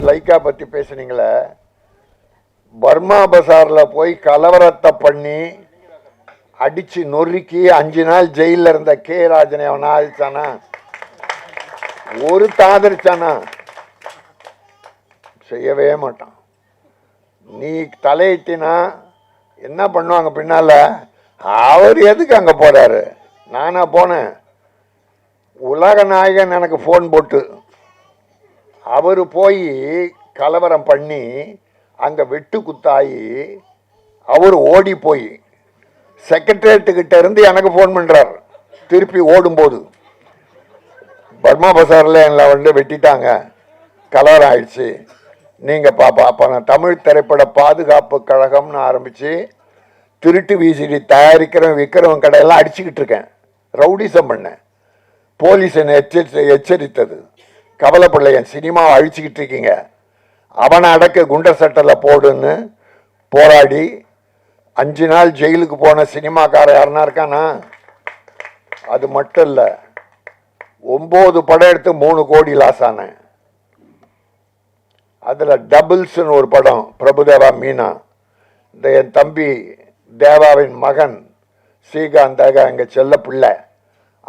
Lyca பத்தி பேசுனீங்களே, Burma பசார்ல போய் கலவரத்தை பண்ணி அடிச்சு நொறுக்கி 5 நாள் ஜெயில இருந்த கே ராஜனை அவன் ஆதிச்சானா? ஒரு தாதரிச்சானா? செய்யவே மாட்டான். நீ தலையிட்டினா என்ன பண்ணுவாங்க பின்னால? அவர் எதுக்கு அங்க போறாரு? நானா போனேன். உலக நாயகன் எனக்கு போன் போட்டு அவரு போய் கலவரம் பண்ணி அங்க வெட்டு குத்தாயி அவர் ஓடி போய் செக்ரட்டரியேட்டு கிட்ட இருந்து எனக்கு போன் பண்றார். திருப்பி ஓடும்போது பர்மா பசார்ல எல்லாம் வந்து வெட்டிட்டாங்க, கலவரம் ஆயிடுச்சு, நீங்க பாப்பா. அப்ப நான் தமிழ் திரைப்பட பாதுகாப்பு கழகம்னு ஆரம்பிச்சு திருட்டு விசிடி தயாரிக்கிறவன் விற்கிறவன் கடையெல்லாம் அடிச்சுக்கிட்டு இருக்கேன், ரவுடிசம் பண்ணேன். போலீஸ் என்னை எச்சரித்தது, கவலைப்படல, என் சினிமாவை அழிச்சுக்கிட்டு இருக்கீங்க, அவனை அடக்க குண்டர் சட்டத்தில் போடுன்னு போராடி 5 நாள் ஜெயிலுக்கு போன சினிமாக்கார யாருன்னா இருக்கானா? அது மட்டும் இல்ல, 9 படம் எடுத்து 3 கோடி லாஸ் ஆனேன். அதுல டபுள்ஸ் ஒரு படம், பிரபுதேவா மீனா, இந்த என் தம்பி தேவாவின் மகன் ஸ்ரீகாந்த் எங்க செல்ல பிள்ளை,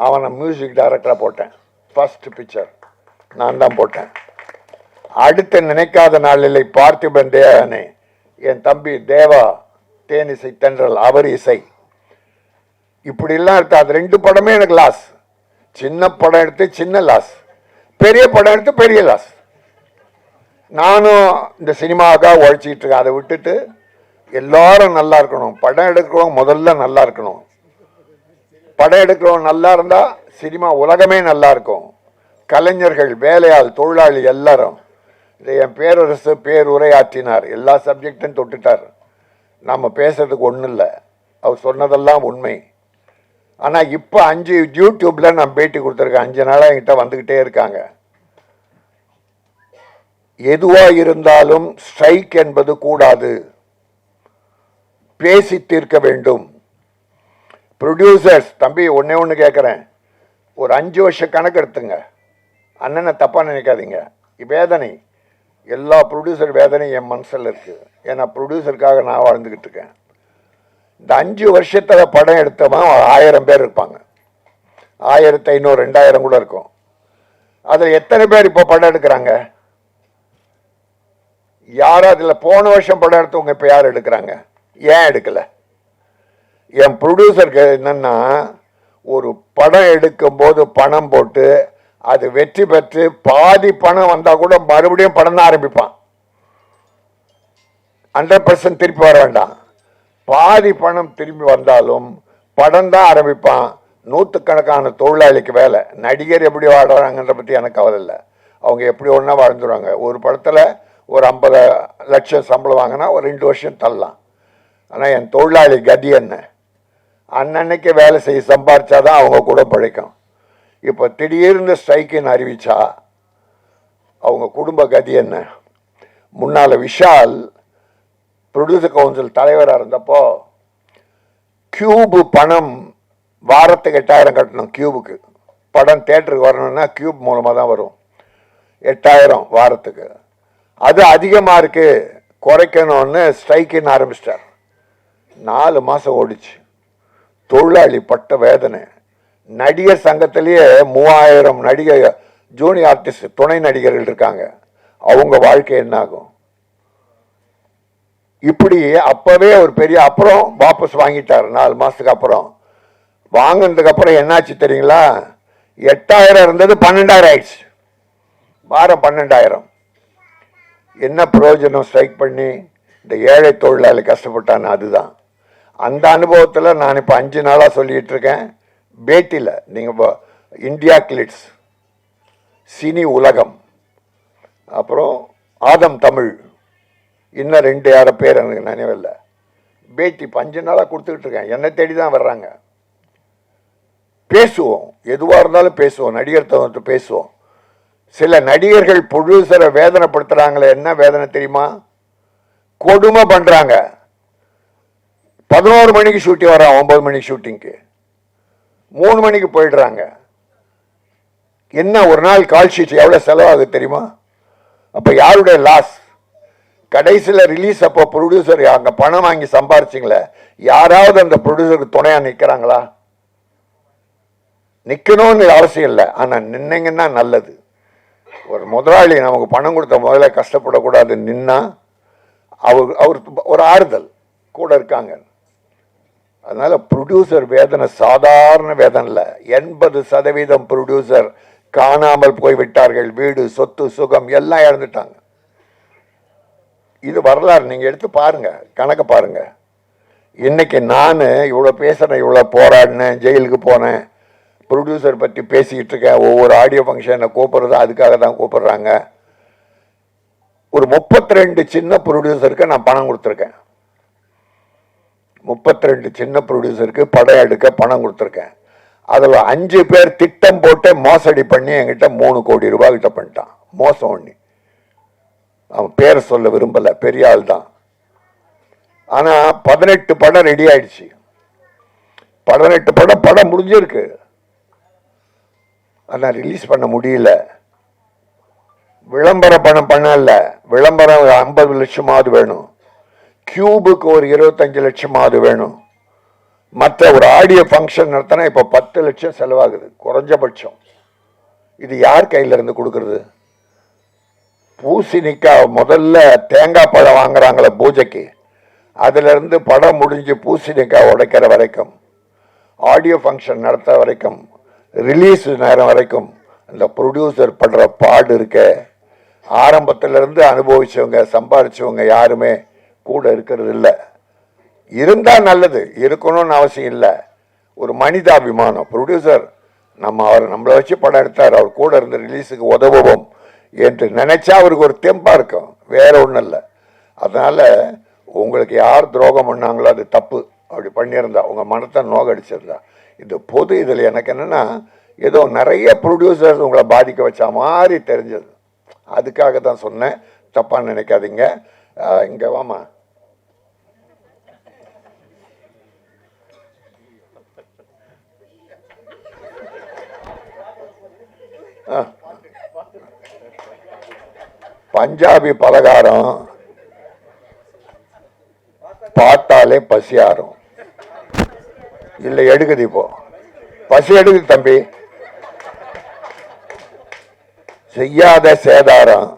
அவனை மியூசிக் டைரக்டரா போட்டேன். ஃபர்ஸ்ட் பிக்சர் நான் தான் போட்டேன். அடுத்த நினைக்காத நாளில் பார்த்திபன் தேவனே, என் தம்பி தேவா தேனிசை தென்றல், அவர் இசை. இப்படி எல்லாம் இருக்கு. அது 2 படமே எனக்கு லாஸ். சின்ன படம் எடுத்து சின்ன லாஸ், பெரிய படம் எடுத்து பெரிய லாஸ். நானும் இந்த சினிமாவுக்காக உழைச்சிக்கிட்டு இருக்கேன். அதை விட்டுட்டு எல்லாரும் நல்லா இருக்கணும், படம் எடுக்கிறவங்க முதல்ல நல்லா இருக்கணும். படம் எடுக்கிறவங்க நல்லா இருந்தா சினிமா உலகமே நல்லா இருக்கும். கலைஞர்கள், வேலையாள், தொழிலாளி எல்லாரும். இதை என் பேரரசு பேருரையாற்றினார், எல்லா சப்ஜெக்டும் தொட்டுட்டார். நம்ம பேசுறதுக்கு ஒன்றும் இல்லை, அவர் சொன்னதெல்லாம் உண்மை. ஆனால் இப்போ 5 யூடியூப்ல நான் பேட்டி கொடுத்துருக்கேன். 5 நாளாக என்கிட்ட வந்துக்கிட்டே இருக்காங்க. எதுவா இருந்தாலும் ஸ்ட்ரைக் என்பது கூடாது, பேசி தீர்க்க வேண்டும். ப்ரொடியூசர்ஸ் தம்பி, ஒன்று கேட்குறேன், ஒரு 5 வருஷ கணக்கு எடுத்துங்க. அண்ணனை தப்பா நினைக்காதீங்க. வேதனை, எல்லா ப்ரொடியூசர் வேதனை என் மனசில் இருக்கு. ஏன்னா ப்ரொடியூசருக்காக நான் வாழ்ந்துக்கிட்டு இருக்கேன். இந்த 5 வருஷத்துல படம் எடுத்தவன் 1000 பேர் இருப்பாங்க, 1500 2000 கூட இருக்கும். அதுல எத்தனை பேர் இப்போ படம் எடுக்கிறாங்க? யாரும் அதுல போன வருஷம் படம் எடுத்தவங்க இப்ப யார் எடுக்கிறாங்க? ஏன் எடுக்கல? என் ப்ரொடியூசருக்கு என்னன்னா, ஒரு படம் எடுக்கும் போது பணம் போட்டு அது வெற்றி பெற்று பாதி பணம் வந்தா கூட மறுபடியும் படம் தான் ஆரம்பிப்பான். 100% திருப்பி வர வேண்டாம். பாதி பணம் திரும்பி வந்தாலும் படம் தான் ஆரம்பிப்பான். 100கணக்கான தொழிலாளிக்கு வேலை. நடிகர் எப்படி வாழ்றாங்கன்ற பத்தி எனக்கு கவலை இல்லை, அவங்க எப்படி ஒன்னா வாழ்ந்துருவாங்க. ஒரு படத்துல ஒரு 50 லட்சம் சம்பளம் வாங்கினா ஒரு 2 வருஷம் தள்ளலாம். ஆனால் என் தொழிலாளி கதி என்ன? அன்னன்னைக்கு வேலை செய்ய சம்பாரிச்சாதான் அவங்க கூட பிழைக்கும். இப்போ திடீர்னு ஸ்ட்ரைக்குன்னு அறிவிச்சா அவங்க குடும்ப கதி என்ன? முன்னால விஷால் ப்ரொடியூசர் கவுன்சில் தலைவராக இருந்தப்போ கியூபு பணம் வாரத்துக்கு 8000 கட்டணும். கியூபுக்கு படம் தியேட்டருக்கு வரணும்னா கியூப் மூலமாக தான் வரும். 8000 வாரத்துக்கு. அது அதிகமாக இருக்கு, குறைக்கணும்னு ஸ்ட்ரைக்குன்னு ஆரம்பிச்சிட்டார். 4 மாதம் ஓடிச்சு. தொழிலாளி பட்ட வேதனை. நடிகர் சங்கத்திலேயே 3000 நடிகர் ஜூனியர் ஆர்டிஸ்ட் துணை நடிகர்கள் இருக்காங்க. அவங்க வாழ்க்கை என்ன ஆகும்? இப்படி அப்பவே ஒரு பெரிய, அப்புறம் வாபஸ் வாங்கிட்டார் 4 மாசத்துக்கு அப்புறம். வாங்கினதுக்கு அப்புறம் என்னாச்சு தெரியுங்களா? 8000 இருந்தது 12000 ஆயிடுச்சு. வாரம் 12000. என்ன பிரயோஜனம் ஸ்ட்ரைக் பண்ணி? இந்த ஏழை தொழிலாளி கஷ்டப்பட்டான்னு. அதுதான் அந்த அனுபவத்தில் நான் இப்போ 5 நாளாக சொல்லிட்டு இருக்கேன். பேட்டியில் நீங்கள் இந்தியா கிளிட்ஸ், சினி உலகம், அப்புறம் ஆதம் தமிழ், இன்னும் 2 யார பேர் எனக்கு நினைவில்லை. பேட்டி 5 நாளாக கொடுத்துக்கிட்டு இருக்கேன். என்னை தேடி தான் வர்றாங்க. பேசுவோம், எதுவாக இருந்தாலும் பேசுவோம், நடிகர் தவிர்த்து பேசுவோம். சில நடிகர்கள் ப்ரொடியூசரை வேதனைப்படுத்துறாங்களே, என்ன வேதனை தெரியுமா? கொடுமை பண்றாங்க. 11 மணிக்கு ஷூட்டிங் வரான், 9 மணிக்கு ஷூட்டிங்க்கு 3 மணிக்கு போயிடுறாங்க. என்ன ஒரு நாள் கால் ஷீட் எவ்வளவு செலவாகுது தெரியுமா? அப்ப யாருடைய லாஸ்? கடைசியில் ரிலீஸ் அப்போ ப்ரொடியூசர் அங்க பணம் வாங்கி சம்பாரிச்சிங்களே, யாராவது அந்த ப்ரொடியூசருக்கு துணையா நிற்கிறாங்களா? நிற்கணும்னு அவசியம் இல்லை, ஆனால் நின்னீங்கன்னா நல்லது. ஒரு முதலாளி நமக்கு பணம் கொடுத்த முதல்ல கஷ்டப்படக்கூடாது, நின்னா அவர் ஒரு ஆறுதல் கூட இருக்காங்க. அதனால ப்ரொடியூசர் வேதனை சாதாரண வேதனை இல்லை. 80% ப்ரொடியூசர் காணாமல் போய்விட்டார்கள். வீடு, சொத்து, சுகம் எல்லாம் இழந்துட்டாங்க. இது வரலாறு, நீங்க எடுத்து பாருங்க, கணக்கு பாருங்க. இன்னைக்கு நான் இவ்வளவு பேசுறேன், இவ்வளவு போராடினேன், ஜெயிலுக்கு போனேன், ப்ரொடியூசர் பற்றி பேசிக்கிட்டு இருக்கேன். ஒவ்வொரு ஆடியோ ஃபங்க்ஷனை கூப்பிடுறது அதுக்காக தான் கூப்பிடுறாங்க. ஒரு 32 சின்ன ப்ரொடியூசருக்கு நான் பணம் கொடுத்துருக்கேன். 32 சின்ன ப்ரொடியூசருக்கு படம் எடுக்க பணம் கொடுத்துருக்கேன். அதில் 5 பேர் திட்டம் போட்டு மோசடி பண்ணி என்கிட்ட 3 கோடி ரூபாய் கிட்ட பண்ணிட்டான். மோசம் பண்ணி, அவன் பேரை சொல்ல விரும்பல, பெரிய ஆள் தான். ஆனா 18 படம் ரெடி ஆயிடுச்சு. 18 படம் முடிஞ்சிருக்கு, ஆனா ரிலீஸ் பண்ண முடியல. விளம்பர பணம் பண்ணல. விளம்பரம் 50 லட்சமாவது வேணும், கியூபுக்கு ஒரு 25 லட்சமாவது வேணும். மற்ற ஒரு ஆடியோ ஃபங்க்ஷன் நடத்தினா இப்ப 10 லட்சம் செலவாகுது குறைஞ்சபட்சம். இது யார் கையில இருந்து கொடுக்கறது? பூசணிக்காய் முதல்ல தேங்காய் பழம் வாங்குறாங்களே பூஜைக்கு, அதுல இருந்து படம் முடிஞ்சு பூசணிக்காய் உடைக்கிற வரைக்கும், ஆடியோ ஃபங்க்ஷன் நடத்த வரைக்கும், ரிலீஸ் நேரம் வரைக்கும் அந்த ப்ரொடியூசர் படுற பாடு இருக்க. ஆரம்பத்திலிருந்து அனுபவிச்சவங்க, சம்பாதிச்சவங்க யாருமே கூட இருக்கிறது இல்லை. இருந்தா நல்லது, இருக்கணும்னு அவசியம் இல்லை. ஒரு மனிதாபிமானம். ப்ரொடியூசர் நம்மளை வச்சு படம் எடுத்தார், அவர் கூட இருந்து ரிலீஸுக்கு உதவுவோம் என்று நினைச்சா அவருக்கு ஒரு தெம்பா இருக்கும், வேற ஒன்றும் இல்லை. அதனால உங்களுக்கு யார் துரோகம் பண்ணாங்களோ அது தப்பு. அப்படி பண்ணியிருந்தா உங்க மனத்தை நோகடிச்சிருந்தா இது பொது. இதில் எனக்கு என்னன்னா, ஏதோ நிறைய ப்ரொடியூசர்ஸ் உங்களை பாதிக்க வச்ச மாதிரி தெரிஞ்சது. அதுக்காக தான் சொன்னேன், தப்பா நினைக்காதீங்க. இங்க வாமா. பஞ்சாபி பலகாரம் பார்த்தாலே பசியாரும். இல்ல எடுக்குது, இப்போ பசி எடுக்குது தம்பி. செய்யாத சேதாரம்.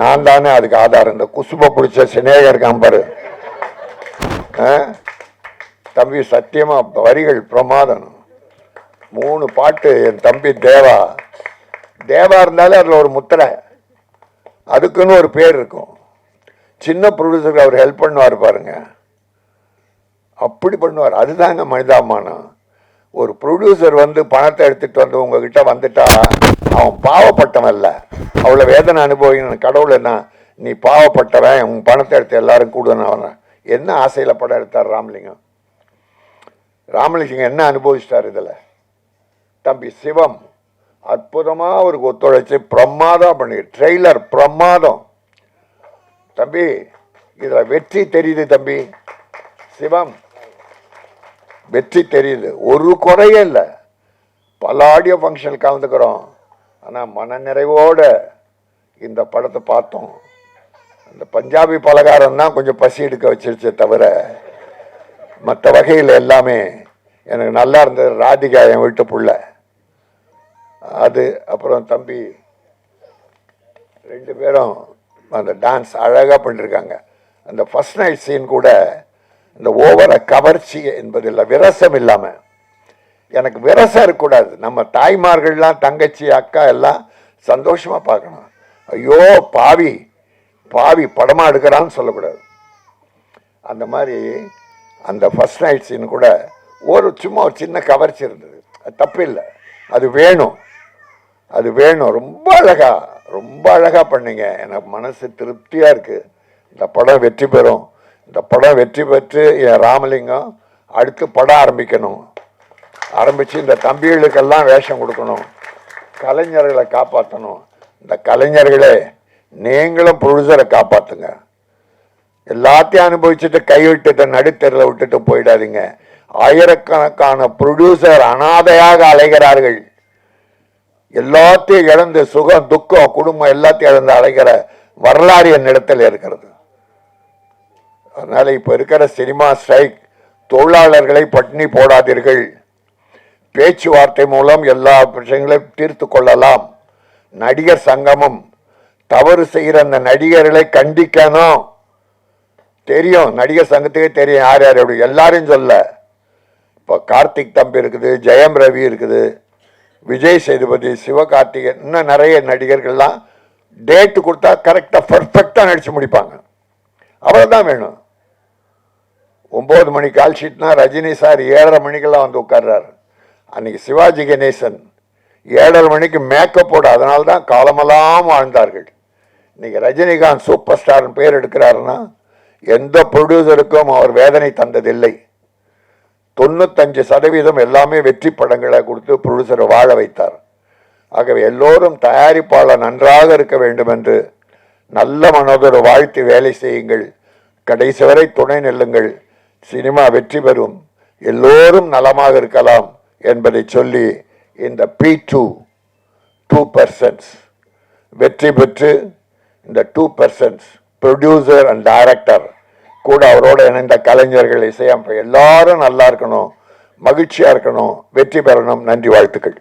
நான் தானே அதுக்கு ஆதாரம். இந்த குசுப பிடிச்ச சினேகர் காம்பரு தம்பி, சத்தியமா வரிகள் பிரமாதம். 3 பாட்டு. என் தம்பி தேவா இருந்தாலே அதுல ஒரு முத்திரை, அதுக்குன்னு ஒரு பேர் இருக்கும். சின்ன ப்ரொடியூசருக்கு அவர் ஹெல்ப் பண்ணுவார் பாருங்க, அப்படி பண்ணுவார். அதுதாங்க மனிதாபிமானம். ஒரு ப்ரொடியூசர் பணத்தை எடுத்துட்டு உங்ககிட்ட வந்துட்டா அவன் பாவப்பட்டவன் இல்ல, அவ்வளவு வேதனை அனுபவிக்கணும். கடவுள் என்ன, நீ பாவப்பட்டவன், உன் பணத்தை எடுத்து எல்லாரும் கூடுதல். என்ன ஆசையில படம் எடுத்தார் ராமலிங்கம்? ராமலிங்கம் என்ன அனுபவிச்சிட்டார் இதுல? தம்பி சிவம் அற்புதமா அவருக்கு ஒத்துழைச்சு பிரமாதம் பண்ணி, ட்ரெய்லர் பிரமாதம் தம்பி. இதுல வெற்றி தெரியுது தம்பி. சிவம் வெற்றி தெரியுது, ஒரு குறையே இல்லை. பல ஆடியோ ஃபங்க்ஷன் கலந்துக்கிறோம், ஆனா மன நிறைவோட இந்த படத்தை பார்த்தோம். அந்த பஞ்சாபி பலகாரம் தான் கொஞ்சம் பசி எடுக்க வச்சிருச்சே தவிர மற்ற வகையில் எல்லாமே எனக்கு நல்லா இருந்தது. ராதிகா என் வீட்டு புள்ள அது. அப்புறம் தம்பி 2 பேரும் அந்த டான்ஸ் அழகா பண்ணிருக்காங்க. அந்த ஃபர்ஸ்ட் நைட் சீன் கூட இந்த ஓவர கவர்ச்சி என்பதில்லை, விரசம் இல்லாம. எனக்கு விரசம் இருக்கக்கூடாது. நம்ம தாய்மார்கள்லாம், தங்கச்சி, அக்கா எல்லாம் சந்தோஷமா பார்க்கணும். ஐயோ பாவி பாவி படமா எடுக்கிறான்னு சொல்லக்கூடாது. அந்த மாதிரி அந்த ஃபர்ஸ்ட் நைட் சீன் கூட சும்மா ஒரு சின்ன கவர்ச்சி இருந்தது. அது தப்பு இல்லை, அது வேணும், அது வேணும். ரொம்ப அழகா பண்ணீங்க. எனக்கு மனசு திருப்தியா இருக்கு. இந்த படம் வெற்றி பெறும். இந்த படம் வெற்றி பெற்று என் ராமலிங்கம் அடுத்து படம் ஆரம்பிச்சு இந்த தம்பிகளுக்கெல்லாம் வேஷம் கொடுக்கணும், கலைஞர்களை காப்பாற்றணும். இந்த கலைஞர்களே நீங்களும் ப்ரொடியூசரை காப்பாத்துங்க. எல்லாத்தையும் அனுபவிச்சுட்டு கைவிட்டுட்டு நடுத்தெருல விட்டுட்டு போயிடாதீங்க. ஆயிரக்கணக்கான ப்ரொடியூசர் அனாதையாக அலைகிறார்கள். எல்லாத்தையும் இழந்து சுகம் துக்கம் குடும்பம் எல்லாத்தையும் இழந்து அழைக்கிற வரலாறு என்னிடத்தில் இருக்கிறது. அதனால இப்ப இருக்கிற சினிமா ஸ்ட்ரைக், தொழிலாளர்களை பட்டினி போடாதீர்கள், பேச்சுவார்த்தை மூலம் எல்லா விஷயங்களையும் தீர்த்து கொள்ளலாம். நடிகர் சங்கமம் தவறு செய்கிற அந்த நடிகர்களை கண்டிக்கணும். தெரியும், நடிகர் சங்கத்துக்கே தெரியும் யார் யார் எப்படி, எல்லாரையும் சொல்ல. இப்போ கார்த்திக் தம்பி இருக்குது, ஜெயம் ரவி இருக்குது, விஜய் சேதுபதி, சிவகார்த்திகேயன், இன்னும் நிறைய நடிகர்கள்லாம் டேட்டு கொடுத்தா கரெக்டாக பர்ஃபெக்டாக நடிச்சு முடிப்பாங்க. அவ்வளோதான் வேணும். 9 மணி கால் ஷீட்னா ரஜினி சார் 7:30 மணிக்கெல்லாம் வந்து உட்கார்றாரு. அன்னைக்கு சிவாஜி கணேசன் 7:30 மணிக்கு மேக்கப் போட, அதனால தான் காலமெல்லாம் வாழ்ந்தார்கள். இன்னைக்கு ரஜினிகாந்த் சூப்பர் ஸ்டார் பேர் எடுக்கிறாருன்னா எந்த ப்ரொடியூசருக்கும் அவர் வேதனை தந்ததில்லை. 95% எல்லாமே வெற்றி படங்களை கொடுத்து ப்ரொடியூசரை வாழ வைத்தார். ஆகவே எல்லோரும் தயாரிப்பாளர் நன்றாக இருக்க வேண்டும் என்று நல்ல மனதோடு வாழ்த்து வேலை செய்யுங்கள். கடைசி வரை துணை நெல்லுங்கள். சினிமா வெற்றி பெறும். எல்லோரும் நலமாக இருக்கலாம் என்பதை சொல்லி இந்த P2 2% வெற்றி பெற்று இந்த 2% ப்ரொடியூசர் அண்ட் டைரக்டர் கூட அவரோட இணைந்த கலைஞர்கள், இசையமைப்பு எல்லாரும் நல்லா இருக்கணும், மகிழ்ச்சியா இருக்கணும், வெற்றி பெறணும். நன்றி, வாழ்த்துக்கள்.